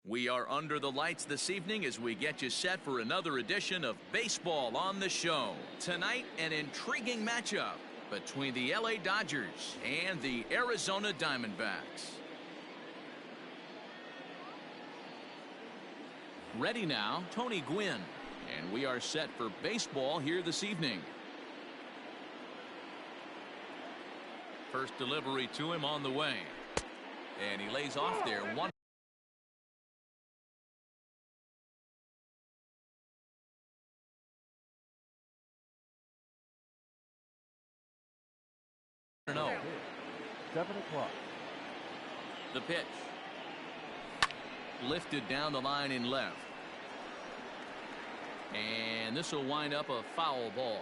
We are under the lights this evening as we get you set for another edition of Baseball on the Show. Tonight, an intriguing matchup between the LA Dodgers and the Arizona Diamondbacks. Ready now, Tony Gwynn. And we are set for baseball here this evening. First delivery to him on the way. And he lays off there. 1-0. No. 7 o'clock. The pitch. Lifted down the line in left. And this will wind up a foul ball.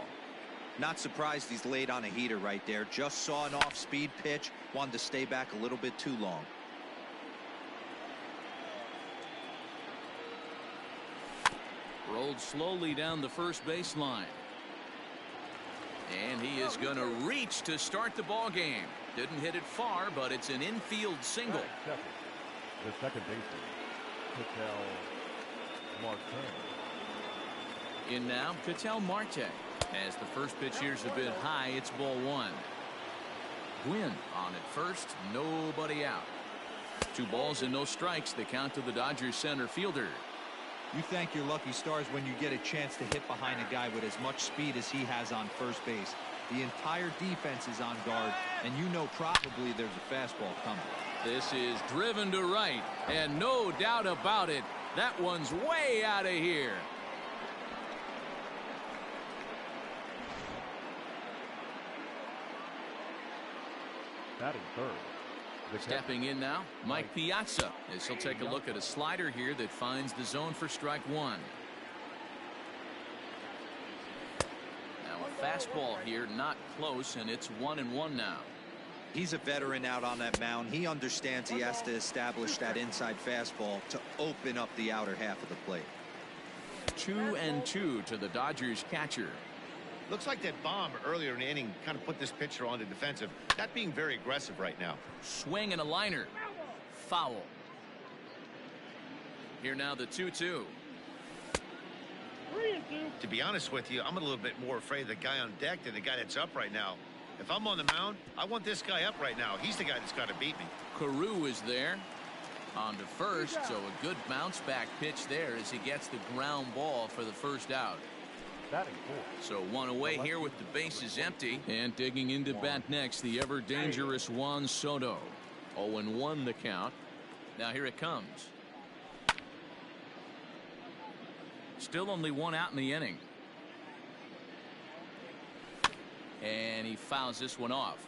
Not surprised he's laid on a heater right there. Just saw an off-speed pitch. Wanted to stay back a little bit too long. Rolled slowly down the first baseline. And he is going to reach to start the ball game. Didn't hit it far, but it's an infield single. The second baseman, Ketel Marte. In now, Ketel Marte. As the first pitch here's a bit high, it's ball one. Gwynn on at first, nobody out. 2 balls and no strikes, the count to the Dodgers center fielder. You thank your lucky stars when you get a chance to hit behind a guy with as much speed as he has on first base. The entire defense is on guard, and you know probably there's a fastball coming. This is driven to right, and no doubt about it, that one's way out of here. Batting third. Stepping in now, Mike Piazza, as he'll take a look at a slider here that finds the zone for strike one. Now a fastball here, not close, and it's 1-1 now. He's a veteran out on that mound. He understands he has to establish that inside fastball to open up the outer half of the plate. 2-2 to the Dodgers catcher. Looks like that bomb earlier in the inning kind of put this pitcher on the defensive. Not being very aggressive right now. Swing and a liner. Foul. Here now the 2-2. 3-2. To be honest with you, I'm a little bit more afraid of the guy on deck than the guy that's up right now. If I'm on the mound, I want this guy up right now. He's the guy that's got to beat me. Carew is there. On to first, so a good bounce back pitch there as he gets the ground ball for the first out. So one away here with the bases empty. And digging into bat next, the ever dangerous Juan Soto. 0-1 the count. Now here it comes. Still only 1 out in the inning. And he fouls this one off.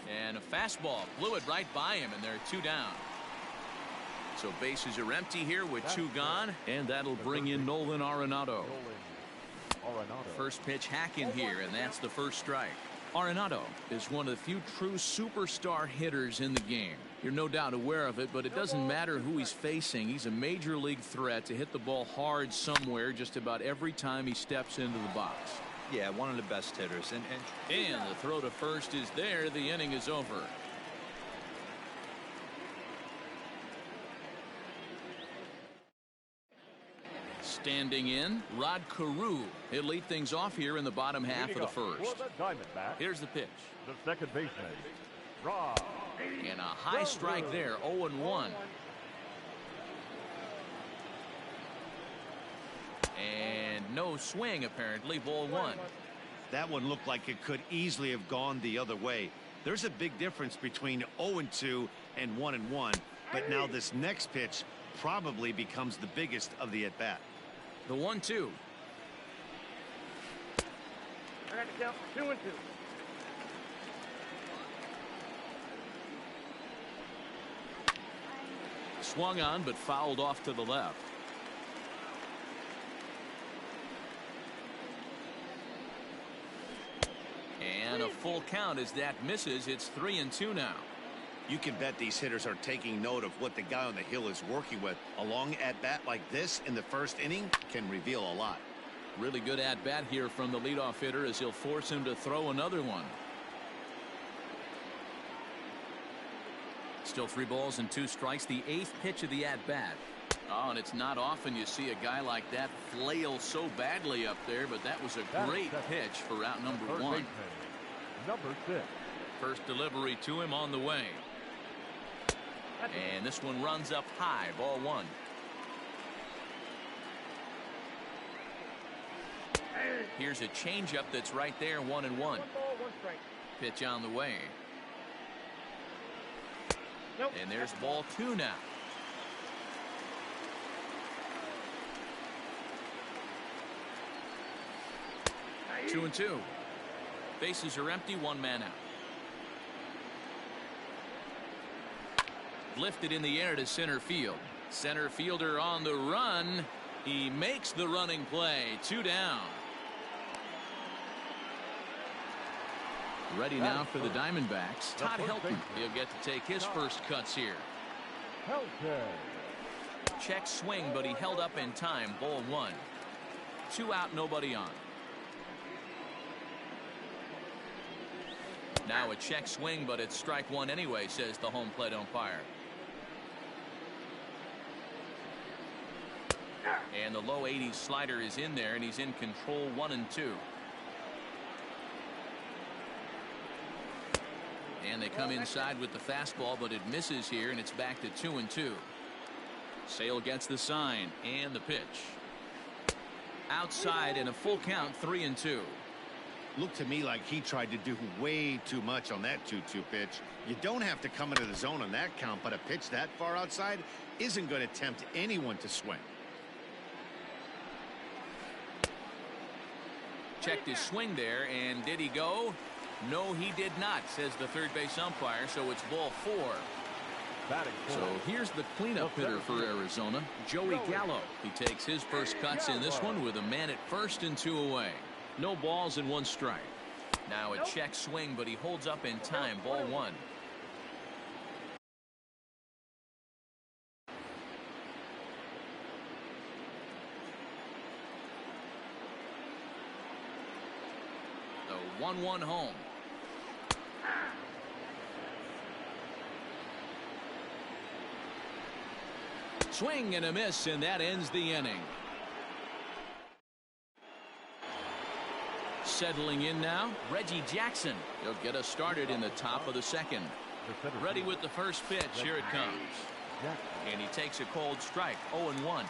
And a fastball blew it right by him, and there are 2 down. So bases are empty here with 2 gone, and that'll bring in Nolan Arenado. First pitch hacking here, and that's the first strike. Arenado is one of the few true superstar hitters in the game. You're no doubt aware of it, but it doesn't matter who he's facing. He's a major league threat to hit the ball hard somewhere just about every time he steps into the box. Yeah, one of the best hitters. And the throw to first is there. The inning is over. Standing in, Rod Carew. He'll lead things off here in the bottom half of the first. Here's the pitch. The second baseman, Rod. And a high strike there, 0-1. And no swing, apparently, ball 1. That one looked like it could easily have gone the other way. There's a big difference between 0-2 and 1-1. But now this next pitch probably becomes the biggest of the at-bat. The 1-2. I got to count 2-2. Swung on, but fouled off to the left. And a full count as that misses. It's 3-2 now. You can bet these hitters are taking note of what the guy on the hill is working with. A long at-bat like this in the first inning can reveal a lot. Really good at-bat here from the leadoff hitter as he'll force him to throw another one. Still 3 balls and 2 strikes, the 8th pitch of the at-bat. Oh, and it's not often you see a guy like that flail so badly up there, but that was a great pitch for out number 1. Baseman, number 6. First delivery to him on the way. And this one runs up high, ball 1. Here's a changeup that's right there, 1-1. 1 ball, 1 strike. Pitch on the way. Nope. And there's ball 2 now. Nice. 2-2. Bases are empty, 1 man out. Lifted in the air to center field. Center fielder on the run. He makes the running play. 2 down. Ready now for the Diamondbacks. Todd Helton. He'll get to take his first cuts here. Helton. Check swing, but he held up in time. Ball 1. 2 out, nobody on. Now a check swing, but it's strike 1 anyway, says the home plate umpire. And the low 80s slider is in there, and he's in control. 1-2. And they come inside with the fastball, but it misses here, and it's back to 2-2. Sale gets the sign and the pitch. Outside and a full count, 3-2. Looked to me like he tried to do way too much on that 2-2 pitch. You don't have to come into the zone on that count, but a pitch that far outside isn't going to tempt anyone to swing. Checked his swing there, and did he go? No, he did not, says the third base umpire, so it's ball 4. So here's the cleanup hitter for Arizona, Joey Gallo. He takes his first cuts in this one with a man at first and 2 away. No balls and 1 strike. Now a check swing, but he holds up in time. Ball 1. The 1-1 home. Swing and a miss, and that ends the inning. Settling in now, Reggie Jackson. He'll get us started in the top of the 2nd. Ready with the first pitch. Here it comes. And he takes a cold strike. 0-1.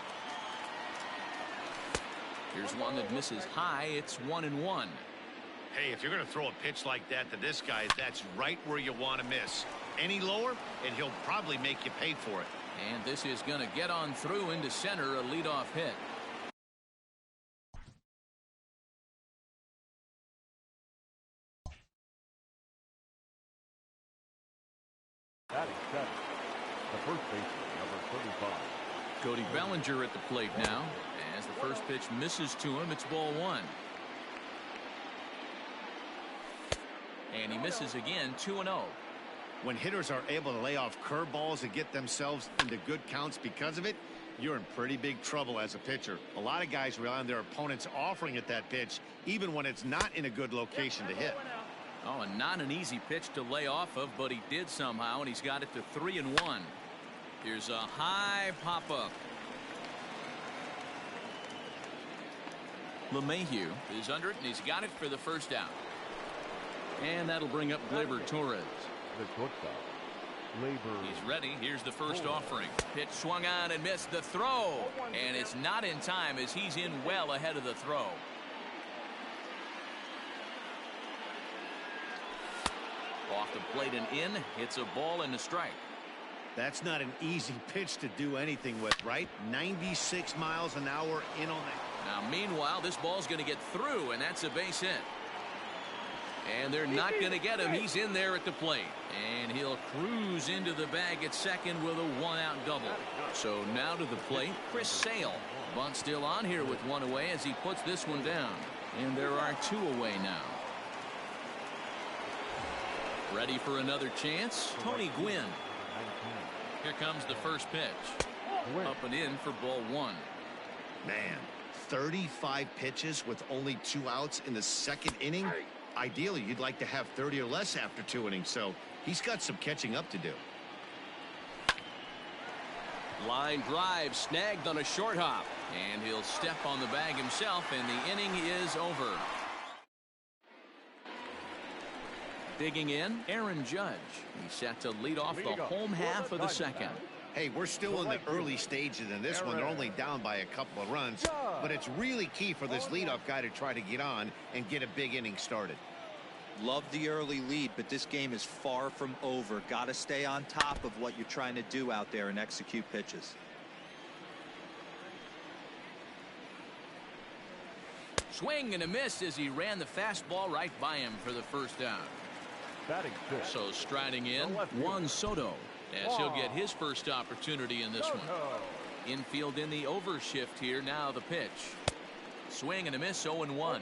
Here's one that misses high. It's 1-1. Hey, if you're going to throw a pitch like that to this guy, that's right where you want to miss. Any lower, and he'll probably make you pay for it. And this is going to get on through into center, a leadoff hit. Batting seven, the first baseman, number 35. Cody Bellinger at the plate now. As the first pitch misses to him, it's ball 1. And he misses again, 2-0. When hitters are able to lay off curveballs and get themselves into good counts because of it, you're in pretty big trouble as a pitcher. A lot of guys rely on their opponents offering at that pitch, even when it's not in a good location to hit. Oh, and not an easy pitch to lay off of, but he did somehow, and he's got it to 3-1. Here's a high pop-up. LeMahieu is under it, and he's got it for the first out. And that'll bring up Gleyber Torres. The shortstop, Gleyber. He's ready. Here's the first offering. Pitch swung on and missed the throw. And it's not in time as he's in well ahead of the throw. Off the plate and in. It's a ball and a strike. That's not an easy pitch to do anything with, right? 96 miles an hour in on that. Now, meanwhile, this ball's going to get through, and that's a base hit. And they're not going to get him. He's in there at the plate. And he'll cruise into the bag at second with a 1-out double. So now to the plate, Chris Sale. Bunt still on here with 1 away as he puts this one down. And there are 2 away now. Ready for another chance? Tony Gwynn. Here comes the first pitch. Up and in for ball 1. Man, 35 pitches with only 2 outs in the 2nd inning. Ideally, you'd like to have 30 or less after 2 innings, so he's got some catching up to do. Line drive snagged on a short hop. And he'll step on the bag himself, and the inning is over. Digging in, Aaron Judge. He's set to lead off the home half of the second. Hey, we're still in the early stages in this one. They're only down by a couple of runs. But it's really key for this leadoff guy to try to get on and get a big inning started. Love the early lead, but this game is far from over. Got to stay on top of what you're trying to do out there and execute pitches. Swing and a miss as he ran the fastball right by him for the first down. So striding in, Juan Soto, as he'll get his first opportunity in this one. Infield in the overshift here. Now the pitch. Swing and a miss, 0-1.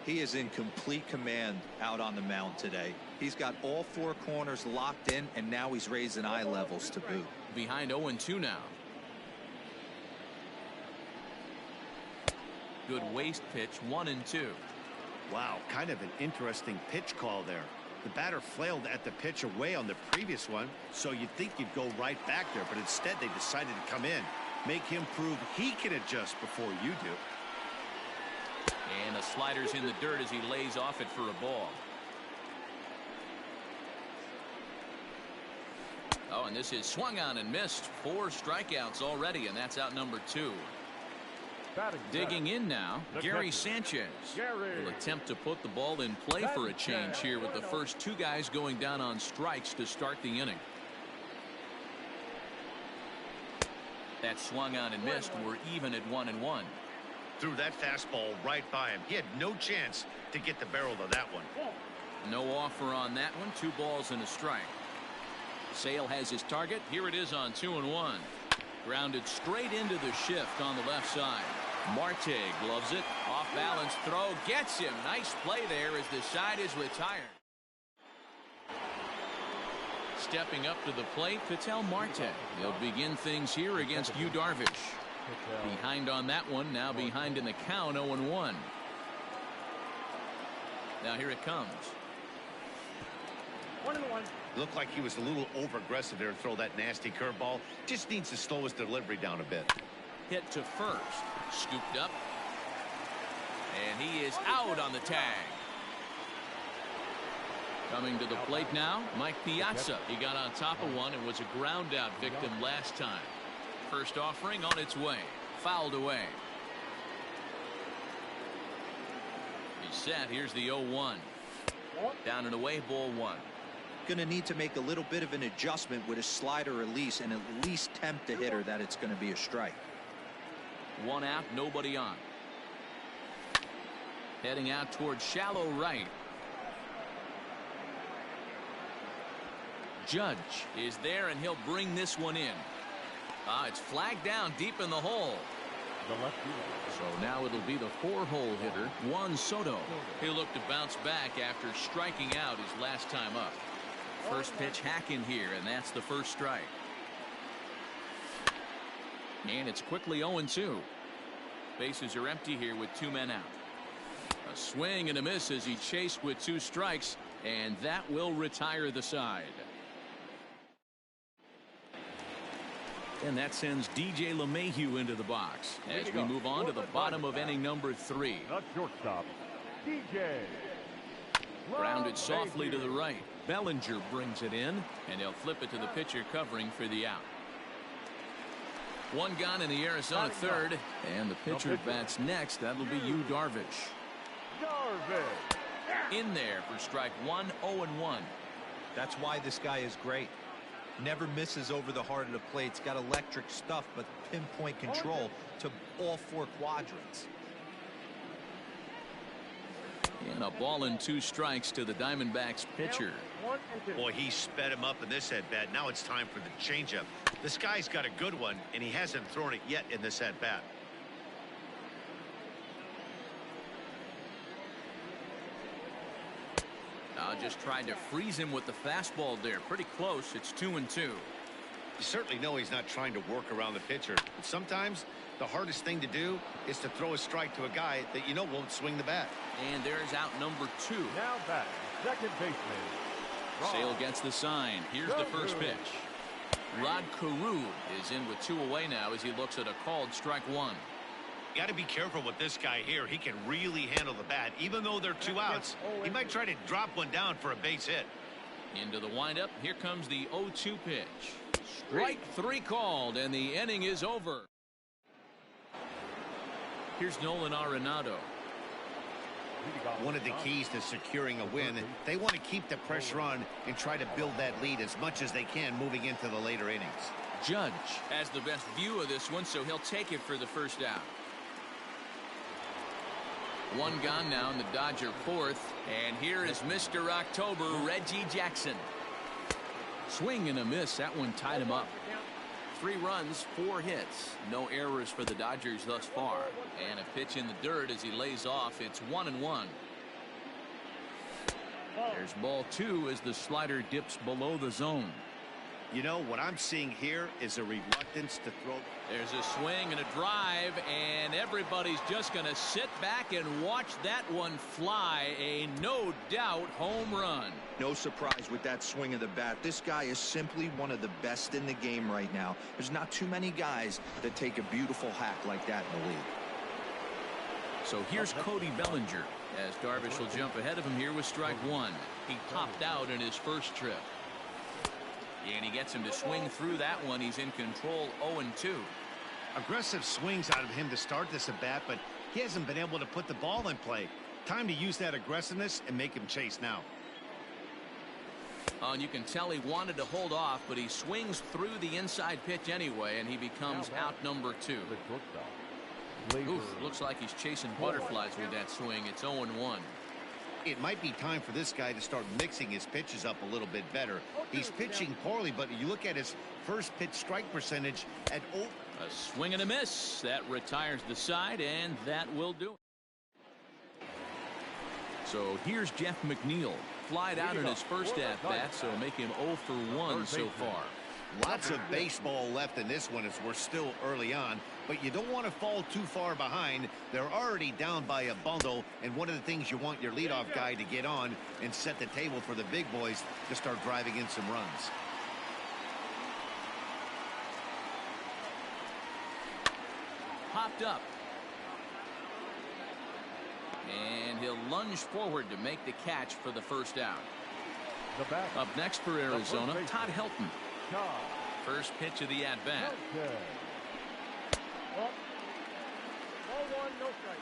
He is in complete command out on the mound today. He's got all four corners locked in, and now he's raising eye levels to boot. Behind 0-2 now. Good waste pitch, 1-2. Wow, kind of an interesting pitch call there. The batter flailed at the pitch away on the previous one, so you'd think you'd go right back there, but instead they decided to come in, make him prove he can adjust before you do. And the slider's in the dirt as he lays off it for a ball. Oh, and this is swung on and missed. 4 strikeouts already, and that's out number 2. Digging in now, Gary Sanchez will attempt to put the ball in play for a change here with the first 2 guys going down on strikes to start the inning. That swung on and missed. We're even at 1-1. Threw that fastball right by him. He had no chance to get the barrel of that one. No offer on that one. 2 balls and a strike. Sale has his target. Here it is on 2-1. Grounded straight into the shift on the left side. Marte gloves it. Off balance throw. Gets him. Nice play there as the side is retired. Stepping up to the plate, Ketel Marte. He'll begin things here against Yu Darvish. Behind on that one. Now behind in the count, 0-1. Now here it comes. 1-1. Looked like he was a little over aggressive there to throw that nasty curveball. Just needs to slow his delivery down a bit. Hit to first. Scooped up. And he is out on the tag. Coming to the plate now, Mike Piazza. He got on top of one and was a ground out victim last time. First offering on its way. Fouled away. He's set. Here's the 0-1. Down and away, ball 1. Going to need to make a little bit of an adjustment with his slider release and at least tempt the hitter that it's going to be a strike. 1 out, nobody on. Heading out towards shallow right. Judge is there, and he'll bring this one in. It's flagged down deep in the hole. So now it'll be the 4-hole hitter, Juan Soto. He'll look to bounce back after striking out his last time up. First pitch hack in here, and that's the first strike. And it's quickly 0-2. Bases are empty here with 2 men out. A swing and a miss as he chased with 2 strikes, and that will retire the side. And that sends DJ LeMahieu into the box as we move on to the bottom of inning number 3. The shortstop, DJ. Grounded softly to the right. Bellinger brings it in, and he'll flip it to the pitcher covering for the out. 1 gone in the Arizona third, and the pitcher bats next. That'll be Yu Darvish. In there for strike 1, 0-1. That's why this guy is great. Never misses over the heart of the plate. It's got electric stuff, but pinpoint control to all 4 quadrants. And a ball and 2 strikes to the Diamondbacks pitcher. Boy, he sped him up in this at-bat. Now it's time for the changeup. This guy's got a good one, and he hasn't thrown it yet in this at-bat. Just tried to freeze him with the fastball there. Pretty close. It's 2-2. You certainly know he's not trying to work around the pitcher. But sometimes the hardest thing to do is to throw a strike to a guy that you know won't swing the bat. And there's out number 2. Now back, second baseman. Sale gets the sign. Here's the first pitch. Rod Carew is in with 2 away now as he looks at a called strike 1. Got to be careful with this guy here. He can really handle the bat. Even though they're 2 outs, he might try to drop one down for a base hit. Into the windup. Here comes the 0-2 pitch. Strike 3 called, and the inning is over. Here's Nolan Arenado. One of the keys to securing a win, they want to keep the pressure on and try to build that lead as much as they can moving into the later innings. Judge has the best view of this one, so he'll take it for the first out. 1 gone now in the Dodger 4th, and here is Mr. October, Reggie Jackson. Swing and a miss. That one tied him up. 3 runs, 4 hits. No errors for the Dodgers thus far. And a pitch in the dirt as he lays off. It's 1-1. There's ball 2 as the slider dips below the zone. You know, what I'm seeing here is a reluctance to throw. There's a swing and a drive, and everybody's just going to sit back and watch that one fly. A no doubt home run. No surprise with that swing of the bat. This guy is simply one of the best in the game right now. There's not too many guys that take a beautiful hack like that in the league. So here's Cody Bellinger as Darvish will jump ahead of him here with strike 1. He popped out in his first trip. And he gets him to swing through that one. He's in control 0-2. Aggressive swings out of him to start this at bat, but he hasn't been able to put the ball in play. Time to use that aggressiveness and make him chase now. And you can tell he wanted to hold off, but he swings through the inside pitch anyway, and he becomes out number 2. Oof, looks like he's chasing butterflies with that swing. It's 0-1. It might be time for this guy to start mixing his pitches up a little bit better. He's pitching poorly, but you look at his first pitch strike percentage at a swing and a miss. That retires the side, and that will do it. So here's Jeff McNeil. Flied out in his first at-bat, so make him 0 for 1 so far. Lots of baseball left in this one as we're still early on, but you don't want to fall too far behind. They're already down by a bundle, and one of the things you want your leadoff guy to get on and set the table for the big boys to start driving in some runs. Popped up. And he'll lunge forward to make the catch for the first out. Up next for Arizona, Todd Helton. First pitch of the at-bat. Ball 1, no strike.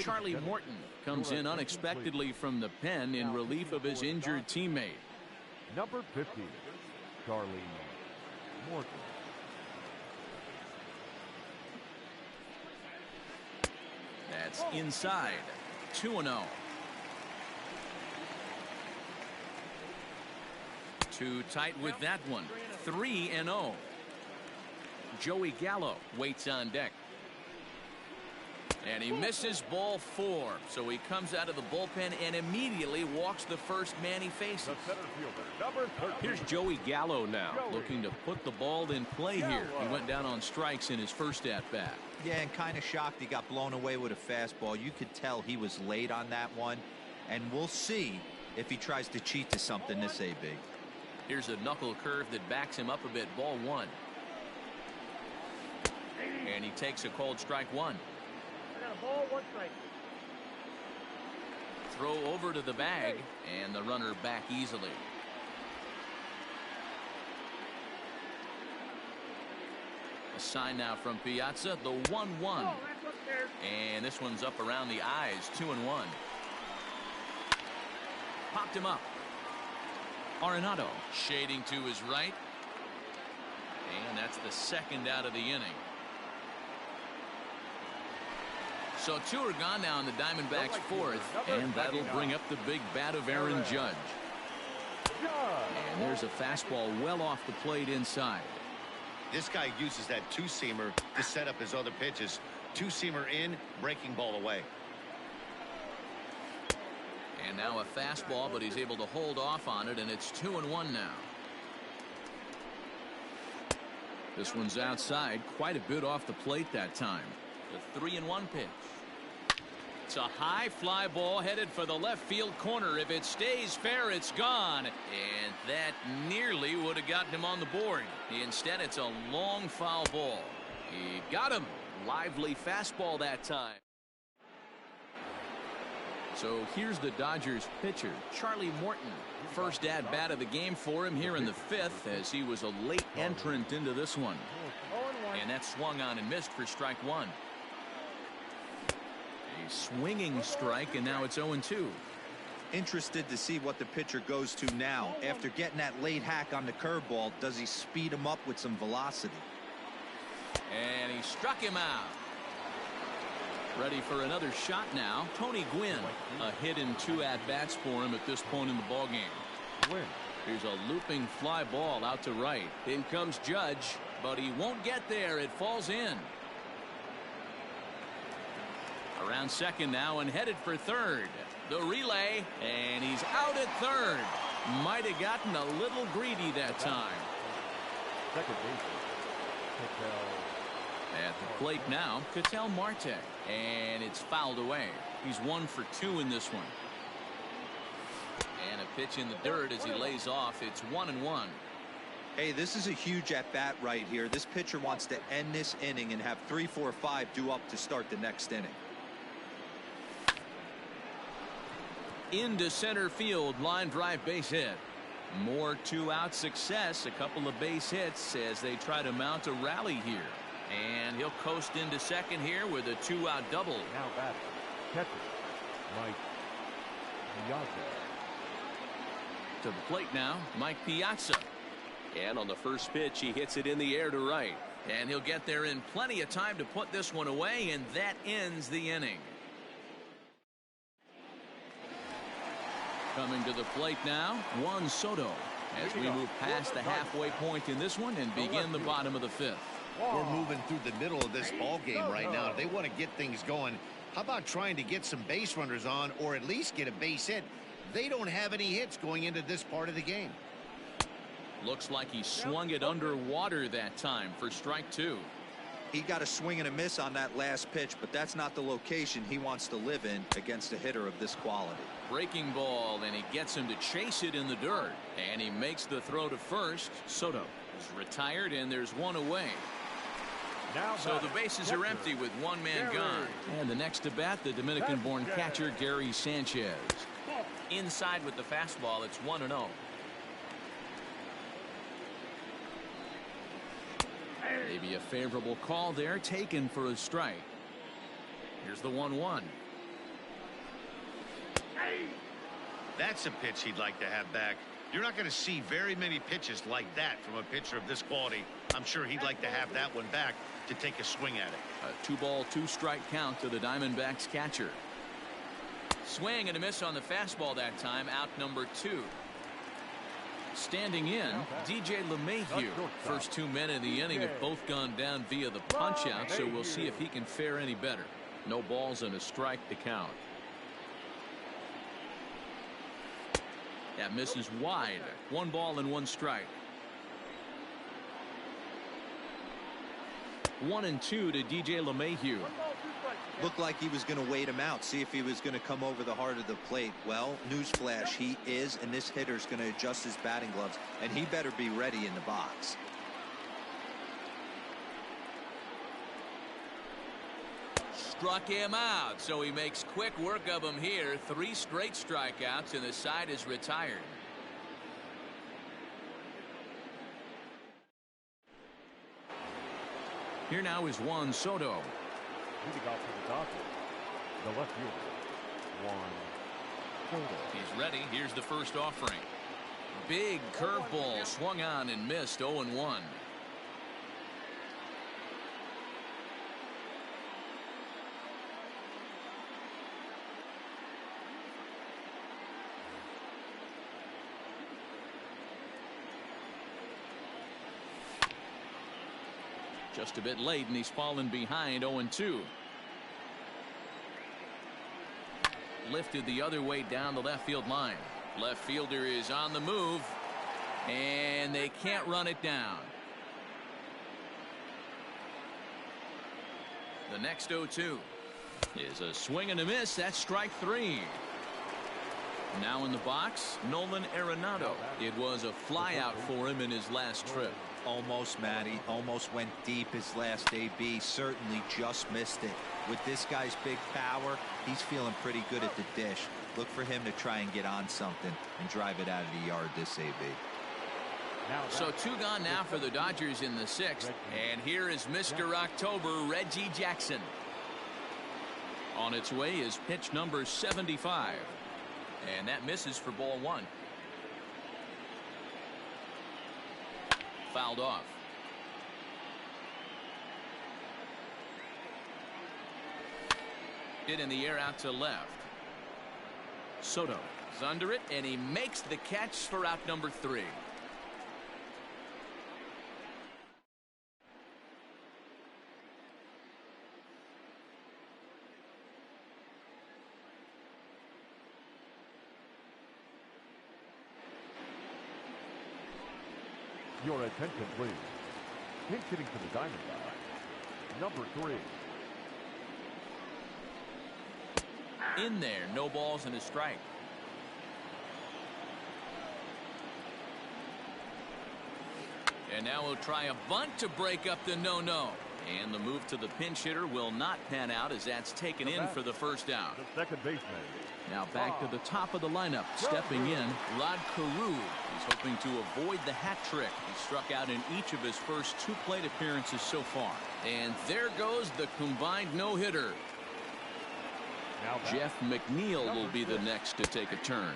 Charlie Morton comes in unexpectedly from the pen in relief of his injured teammate. Number 50, Charlie Morton. That's inside. 2-0. Too tight with that one. 3-0. Joey Gallo waits on deck. And he misses ball 4. So he comes out of the bullpen and immediately walks the first man he faces. Here's Joey Gallo now, looking to put the ball in play here. He went down on strikes in his first at-bat. Yeah, and kind of shocked he got blown away with a fastball. You could tell he was late on that one. And we'll see if he tries to cheat to something this AB. Here's a knuckle curve that backs him up a bit. Ball 1. And he takes a called strike 1. Ball 1 strike. Throw over to the bag, and the runner back easily. A sign now from Piazza, the 1-1. And this one's up around the eyes, 2-1. Popped him up. Arenado shading to his right. And that's the second out of the inning. So 2 are gone now in the Diamondbacks' 4th, and that'll bring up the big bat of Aaron Judge. And there's a fastball well off the plate inside. This guy uses that two-seamer to set up his other pitches. Two-seamer in, breaking ball away. And now a fastball, but he's able to hold off on it, and it's 2-1 now. This one's outside, quite a bit off the plate that time. The 3-1 pitch. It's a high fly ball headed for the left field corner. If it stays fair, it's gone. And that nearly would have gotten him on the board. Instead, it's a long foul ball. He got him. Lively fastball that time. So here's the Dodgers pitcher, Charlie Morton. First at bat of the game for him here in the 5th, as he was a late entrant into this one. And that swung on and missed for strike 1. A swinging strike, and now it's 0-2. Interested to see what the pitcher goes to now. After getting that late hack on the curveball, does he speed him up with some velocity? And he struck him out. Ready for another shot now. Tony Gwynn. A hit in 2 at-bats for him at this point in the ballgame. Here's a looping fly ball out to right. In comes Judge, but he won't get there. It falls in. Around second now and headed for third. The relay, and he's out at third. Might have gotten a little greedy that time. Second baseman, At the plate now, Ketel Marte. And it's fouled away. He's 1 for 2 in this one. And a pitch in the dirt as he lays off. It's 1-1. Hey, this is a huge at-bat right here. This pitcher wants to end this inning and have 3, 4, 5 due up to start the next inning. Into center field, line drive base hit. More 2-out success, a couple of base hits as they try to mount a rally here. And he'll coast into second here with a 2-out double. now batting, catcher, Mike Piazza. To the plate now, Mike Piazza. And on the first pitch, he hits it in the air to right. And he'll get there in plenty of time to put this one away, and that ends the inning. Coming to the plate now, Juan Soto, as we move past the halfway point in this one and begin the bottom of the 5th. We're moving through the middle of this ball game right now. If they want to get things going, how about trying to get some base runners on, or at least get a base hit? They don't have any hits going into this part of the game. Looks like he swung it underwater that time for strike 2. He got a swing and a miss on that last pitch, but that's not the location he wants to live in against a hitter of this quality. Breaking ball, and he gets him to chase it in the dirt. And he makes the throw to first. Soto is retired, and there's one away. So the bases are empty with one man gone. And the next to bat, the Dominican-born catcher, Gary Sanchez. Inside with the fastball, it's 1-0. Maybe a favorable call there, taken for a strike. Here's the 1-1. That's a pitch he'd like to have back. You're not going to see very many pitches like that from a pitcher of this quality. I'm sure he'd like to have that one back to take a swing at it. A 2-ball, 2-strike count to the Diamondbacks catcher. Swing and a miss on the fastball that time, out number 2. Standing in, DJ LeMahieu. First 2 men in the inning have both gone down via the punch out, so we'll see if he can fare any better. No balls and a strike to count. That misses wide. 1 ball and 1 strike. 1-2 to DJ LeMahieu. Looked like he was going to wait him out, see if he was going to come over the heart of the plate. Well, newsflash, he is, and this hitter's going to adjust his batting gloves, and he better be ready in the box. Struck him out, so he makes quick work of him here. 3 straight strikeouts, and the side is retired. Here now is Juan Soto. Leading off for the Dodgers, the left fielder, Juan Soto. He's ready. Here's the first offering. Big curveball swung on and missed. 0-1. Just a bit late, and he's fallen behind 0-2. Lifted the other way down the left field line. Left fielder is on the move, and they can't run it down. The next 0-2 is a swing and a miss. That's strike 3. Now in the box, Nolan Arenado. It was a flyout for him in his last trip. Almost, Matty. Almost went deep his last AB. Certainly just missed it. With this guy's big power, he's feeling pretty good at the dish. Look for him to try and get on something and drive it out of the yard this AB. So 2 gone now for the Dodgers in the 6th. And here is Mr. October, Reggie Jackson. On its way is pitch number 75. And that misses for ball 1. Fouled off. Hit in the air out to left. Soto is under it, and he makes the catch for out number 3. Your attention, please. Pinch hitting for the Diamondbacks, number 3. In there, no balls and a strike. And now we'll try a bunt to break up the no-no. And the move to the pinch hitter will not pan out as that's taken in for the first out. The second baseman. Now back to the top of the lineup. Stepping in, Rod Carew. He's hoping to avoid the hat trick. He struck out in each of his first 2 plate appearances so far. And there goes the combined no-hitter. Jeff McNeil will be the next to take a turn,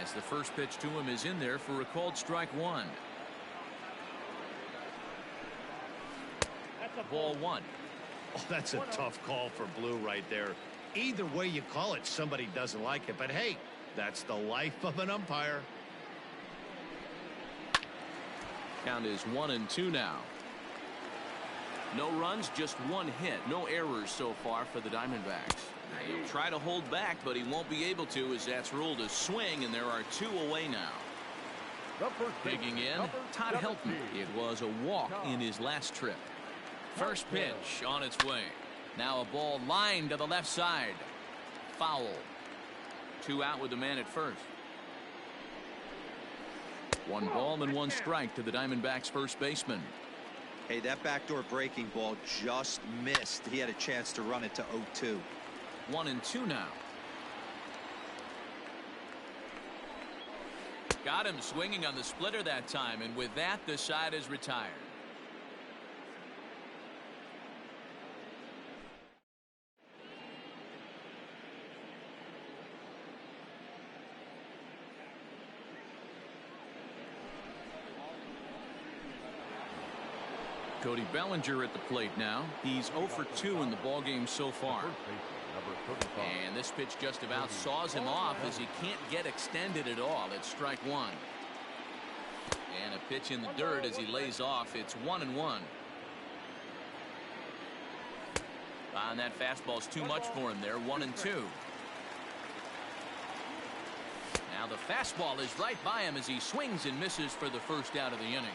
as the first pitch to him is in there for a called strike 1. Ball 1. Oh, that's a tough call for Blue right there. Either way you call it, somebody doesn't like it. But hey, that's the life of an umpire. Count is 1-2 now. No runs, just 1 hit. No errors so far for the Diamondbacks. He'll try to hold back, but he won't be able to, as that's ruled a swing, and there are 2 away now. Digging in, Todd Helton. It was a walk in his last trip. First pitch on its way. Now a ball lined to the left side. Foul. 2 out with the man at first. 1 ball and 1 strike to the Diamondbacks first baseman. Hey, that backdoor breaking ball just missed. He had a chance to run it to 0-2. 1-2 now. Got him swinging on the splitter that time, and with that, the side is retired. Cody Bellinger at the plate now. He's 0 for 2 in the ballgame so far. And this pitch just about saws him off as he can't get extended at all. It's strike 1. And a pitch in the dirt as he lays off. It's 1-1. And that fastball's too much for him there. 1-2. Now the fastball is right by him as he swings and misses for the first out of the inning.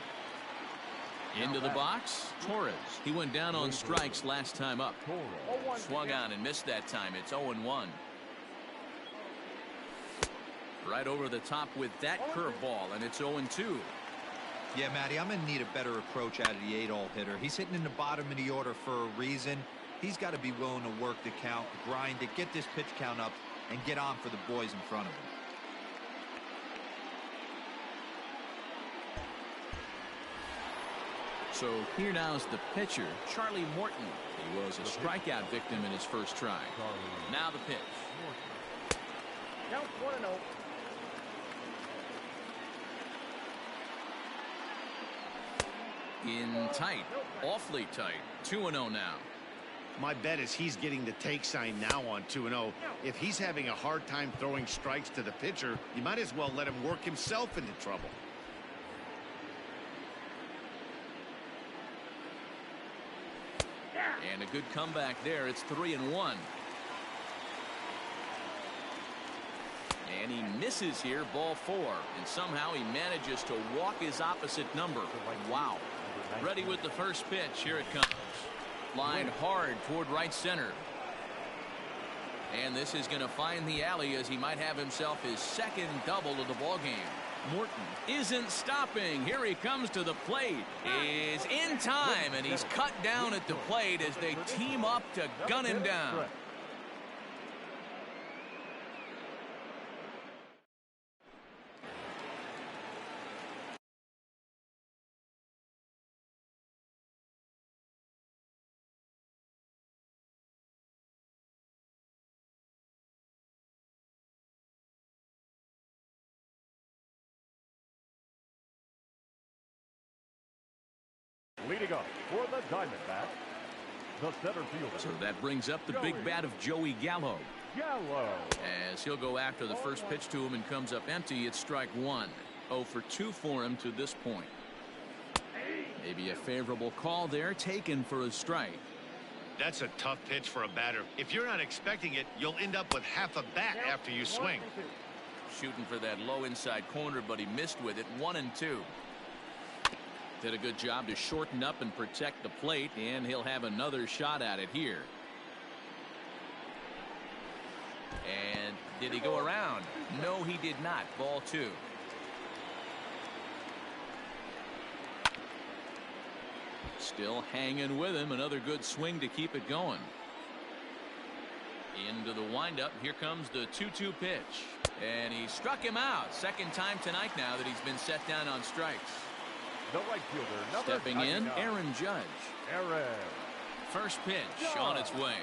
Into the box, Torres. He went down on strikes last time up. Swung on and missed that time. It's 0-1. Right over the top with that curveball, and it's 0-2. Yeah, Matty, I'm going to need a better approach out of the 8-hole hitter. He's hitting in the bottom of the order for a reason. He's got to be willing to work the count, grind it, get this pitch count up, and get on for the boys in front of him. So here now is the pitcher, Charlie Morton. He was a strikeout victim in his first try. Now the pitch. Count 1-0. In tight, awfully tight. 2-0 now. My bet is he's getting the take sign now on 2-0. If he's having a hard time throwing strikes to the pitcher, you might as well let him work himself into trouble. And a good comeback there. It's 3-1. And he misses here, ball 4. And somehow he manages to walk his opposite number. Wow. Ready with the first pitch. Here it comes. Lined hard toward right center. And this is going to find the alley as he might have himself his second double of the ball game. Morton isn't stopping. Here he comes to the plate. Is in time, and he's cut down at the plate as they team up to gun him down. Leading up for the Diamondbacks, the center fielder. So that brings up the big bat of Joey Gallo. Gallo. As he'll go after the first pitch to him and comes up empty. It's strike 1. 0 for 2 for him to this point. Maybe a favorable call there, taken for a strike. That's a tough pitch for a batter. If you're not expecting it, you'll end up with half a bat after you swing. Shooting for that low inside corner, but he missed with it. 1-2. Did a good job to shorten up and protect the plate, and he'll have another shot at it here. And did he go around? No, he did not. Ball 2. Still hanging with him. Another good swing to keep it going. Into the windup. Here comes the 2-2 pitch. And he struck him out. Second time tonight now that he's been set down on strikes. The right fielder, stepping in, Aaron Judge. Aaron. First pitch on its way.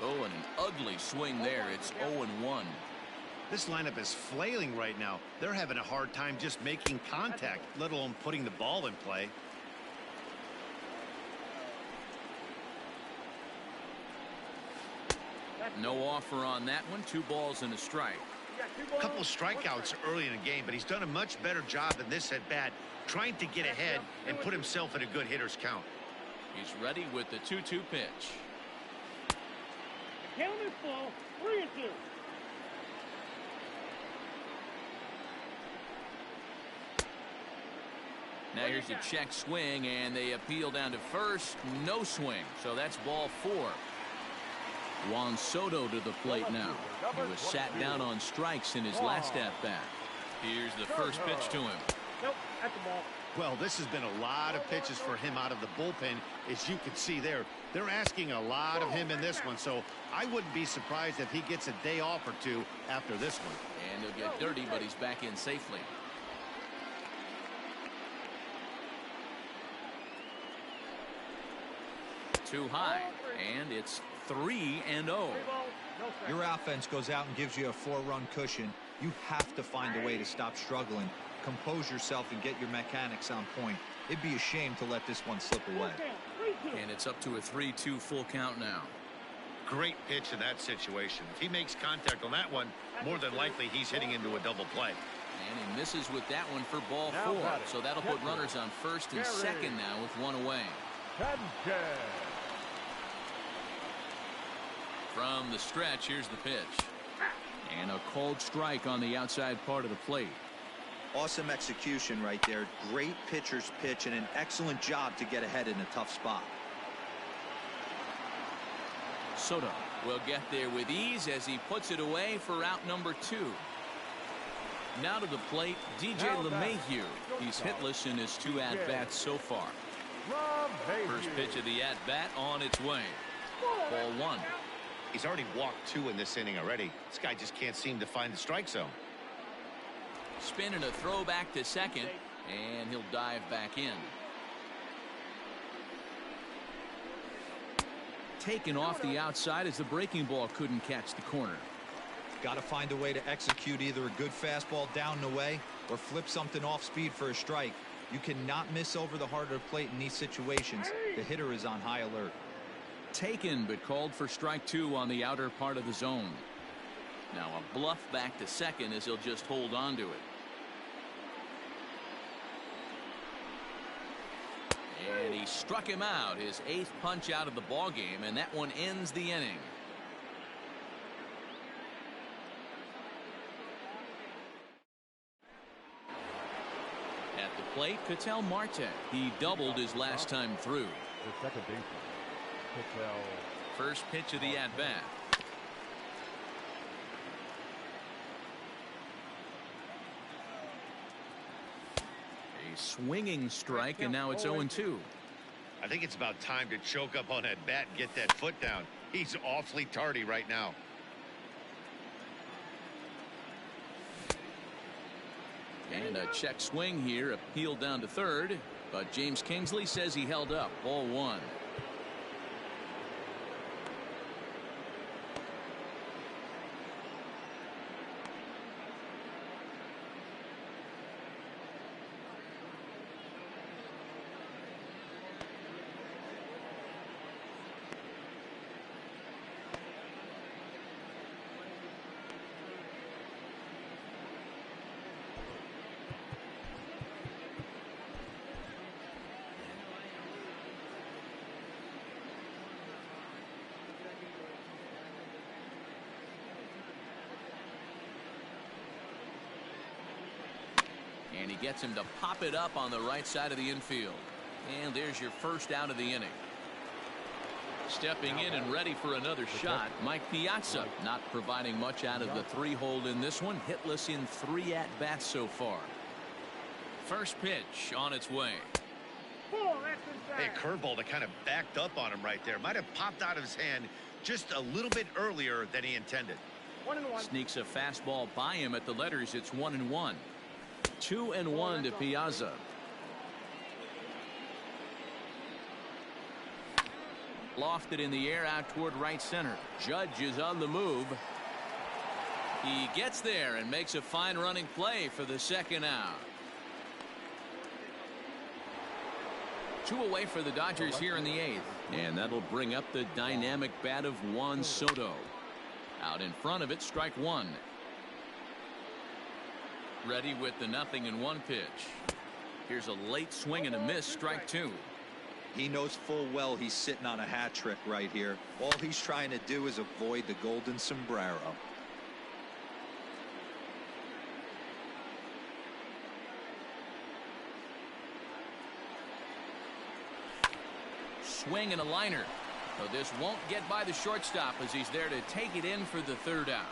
Oh, and an ugly swing there. It's 0-1. This lineup is flailing right now. They're having a hard time just making contact, let alone putting the ball in play. No offer on that one. 2 balls and a strike. A couple of strikeouts early in the game, but he's done a much better job in this at bat, trying to get ahead and put himself in a good hitter's count. He's ready with the 2-2 pitch. Count is full. 3-2. Now here's a check swing, and they appeal down to first. No swing, so that's ball 4. Juan Soto to the plate now. He was sat down on strikes in his last at-bat. Here's the first pitch to him. Nope, that's the ball. Well, this has been a lot of pitches for him out of the bullpen, as you can see there. They're asking a lot of him in this one, so I wouldn't be surprised if he gets a day off or 2 after this one. And he'll get dirty, but he's back in safely. Too high, and it's 3-0. Your offense goes out and gives you a 4-run cushion. You have to find a way to stop struggling. Compose yourself and get your mechanics on point. It'd be a shame to let this one slip away. And it's up to a 3-2 full count now. Great pitch in that situation. If he makes contact on that one, more than likely he's hitting into a double play. And he misses with that one for ball 4. So that'll put runners on first and second now with 1 away. From the stretch, here's the pitch. And a cold strike on the outside part of the plate. Awesome execution right there. Great pitcher's pitch and an excellent job to get ahead in a tough spot. Soto will get there with ease as he puts it away for out number 2. Now to the plate, DJ LeMahieu. He's hitless in his 2 at-bats so far. First pitch of the at-bat on its way. Ball 1. He's already walked 2 in this inning already. This guy just can't seem to find the strike zone. Spin and a throw back to second, and he'll dive back in. Taken off the outside as the breaking ball couldn't catch the corner. Got to find a way to execute either a good fastball down and away or flip something off speed for a strike. You cannot miss over the heart of the plate in these situations. The hitter is on high alert. Taken, but called for strike 2 on the outer part of the zone. Now a bluff back to second as he'll just hold on to it. And he struck him out, his 8th punch out of the ball game, and that one ends the inning. At the plate, Ketel Marte. He doubled his last time through. The second baseman, Ketel. First pitch of the at-bat. A swinging strike, and now it's 0-2. I think it's about time to choke up on that bat and get that foot down. He's awfully tardy right now. And a check swing here, appealed down to third, but James Kingsley says he held up. Ball 1. And he gets him to pop it up on the right side of the infield. And there's your first out of the inning. Stepping in and ready for another shot, Mike Piazza, not providing much out of the 3-hole in this one. Hitless in 3 at-bats so far. First pitch on its way. Ball, that's inside. Hey, curveball that kind of backed up on him right there. Might have popped out of his hand just a little bit earlier than he intended. 1-1. Sneaks a fastball by him at the letters. It's 1-1. 2-1 to Piazza. Lofted in the air out toward right center. Judge is on the move. He gets there and makes a fine running play for the second out. 2 away for the Dodgers here in the 8th. And that'll bring up the dynamic bat of Juan Soto. Out in front of it, strike 1. Ready with the 0-1 pitch. Here's a late swing and a miss, strike 2. He knows full well he's sitting on a hat trick right here. All he's trying to do is avoid the golden sombrero. Swing and a liner. So this won't get by the shortstop as he's there to take it in for the 3rd out.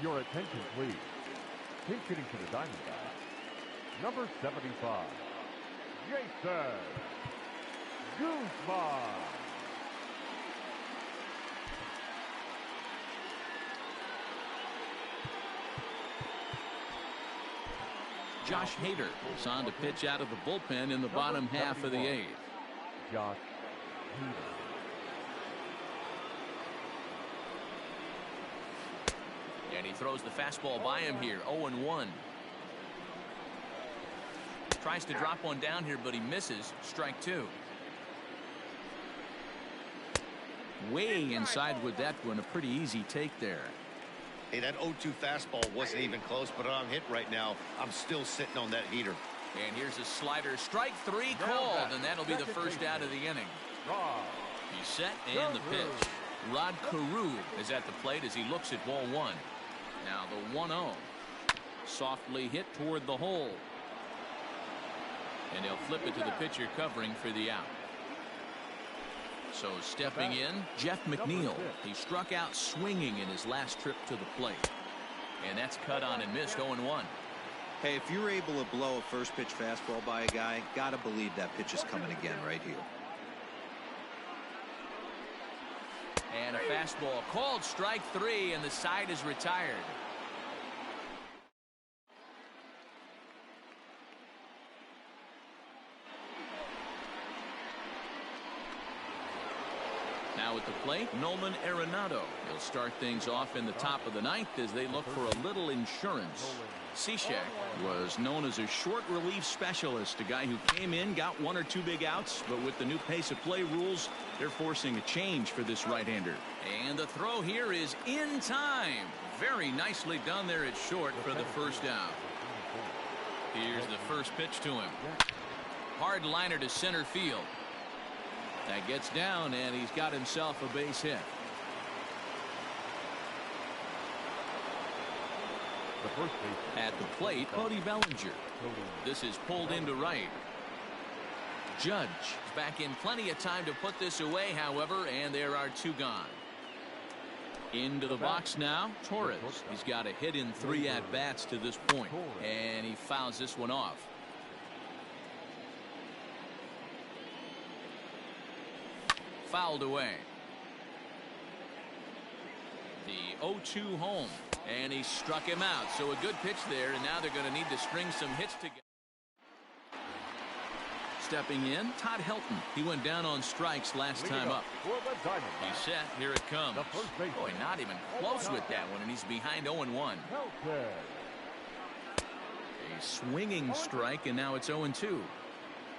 Your attention, please. Pinch hitting for the Diamondbacks, number 75, Jason Guzman. Josh Hader is on to pitch out of the bullpen in the bottom half of the 8th. Josh Hader. And he throws the fastball by him here. 0-1. Tries to drop one down here, but he misses. Strike 2. Way inside with that one. A pretty easy take there. Hey, that 0-2 fastball wasn't even close, but on hit right now, I'm still sitting on that heater. And here's a slider. Strike 3 called, and that'll be the first out of the inning. He's set and the pitch. Rod Carew is at the plate as he looks at ball 1. Now the 1-0. Softly hit toward the hole. And he'll flip it to the pitcher covering for the out. So stepping in, Jeff McNeil. He struck out swinging in his last trip to the plate. And that's cut on and missed. 0-1. Hey, if you're able to blow a first pitch fastball by a guy, gotta believe that pitch is coming again right here. And a fastball called strike 3, and the side is retired. Now Now at the plate, Nolan Arenado. He'll start things off in the top of the ninth as they look for a little insurance. Cishek was known as a short relief specialist, a guy who came in, got 1 or 2 big outs, but with the new pace of play rules, they're forcing a change for this right-hander. And the throw here is in time. Very nicely done there at short for the first out. Here's the first pitch to him. Hard liner to center field. That gets down, and he's got himself a base hit. At the plate, Cody Bellinger. This is pulled into right. Judge is back in plenty of time to put this away, however, and there are 2 gone. Into the box now, Torres. He's got a hit in 3 at-bats to this point, and he fouls this one off. Fouled away. The 0-2 home, and he struck him out. So a good pitch there, and now they're going to need to string some hits together. Stepping in, Todd Helton. He went down on strikes last time up. He's set. Here it comes. Boy, not even close with that one, and he's behind 0-1. A swinging strike, and now it's 0-2.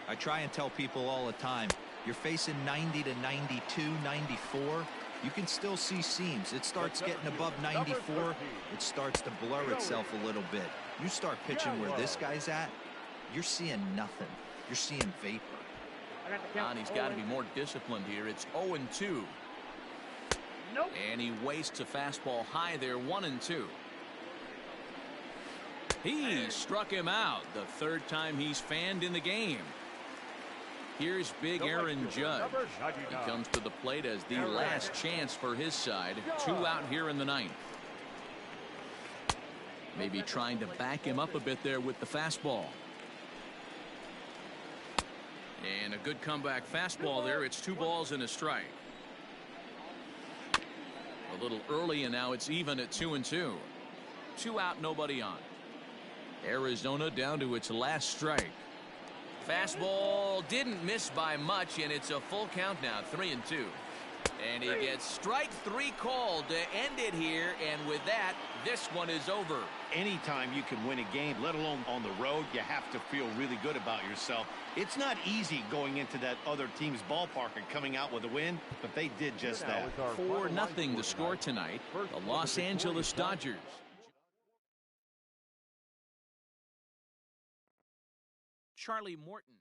I try and tell people all the time, you're facing 90 to 92, 94. You can still see seams. It starts getting above 94. It starts to blur itself a little bit. You start pitching where this guy's at, you're seeing nothing. You're seeing vapor. And he's got to be more disciplined here. It's 0-2. And he wastes a fastball high there, 1-2. He struck him out the 3rd time he's fanned in the game. Here's big Aaron Judge. He comes to the plate as the last chance for his side. 2 out here in the 9th. Maybe trying to back him up a bit there with the fastball. And a good comeback fastball there. It's 2 balls and a strike. A little early, and now it's even at 2-2. 2 out, nobody on. Arizona down to its last strike. Fastball didn't miss by much, and it's a full count now, 3-2. And he gets strike 3 called to end it here, and with that, this one is over. Anytime you can win a game, let alone on the road, you have to feel really good about yourself. It's not easy going into that other team's ballpark and coming out with a win, but they did just that. 4-0 the score tonight. The Los Angeles Dodgers. Charlie Morton